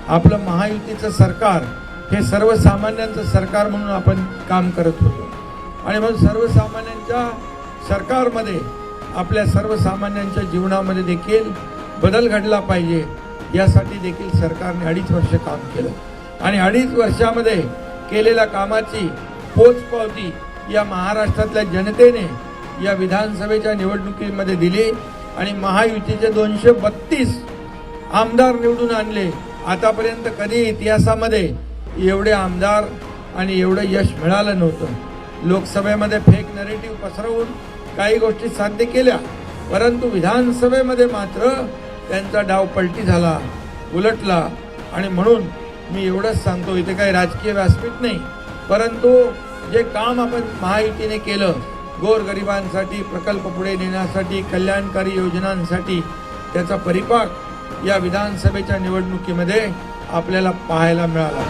आपलं महायुतीचं सरकार हे सर्वसामान्यांचं सरकार म्हणून आपण काम करत होतो आणि म्हणून सर्वसामान्यांच्या सरकारमध्ये आपल्या सर्वसामान्यांच्या जीवनामध्ये देखील बदल घडला पाहिजे यासाठी देखील सरकारने 2.5 वर्ष काम केलं आणि 2.5 वर्षामध्ये केलेल्या कामाची पोचपावती या महाराष्ट्रातल्या जनतेने या विधानसभेच्या निवडणुकीमध्ये दिली आणि महायुतीचे 232 आमदार निवडून आणले। आतापर्यंत कधी इतिहासामध्ये एवढे आमदार आणि एवढं यश मिळालं नव्हतं। लोकसभेमध्ये फेक नरेटिव्ह पसरवून काही गोष्टी साध्य केल्या, परंतु विधानसभेमध्ये मात्र त्यांचा डाव पलटी झाला, उलटला। आणि म्हणून मी एवढंच सांगतो, इथे काही राजकीय व्यासपीठ नाही, परंतु जे काम आपण महायुतीने केलं गोरगरिबांसाठी, प्रकल्प पुढे नेण्यासाठी, कल्याणकारी योजनांसाठी, त्याचा परिपाक या विधानसभेच्या निवडणुकीमध्ये आपल्याला पाहायला मिळाला।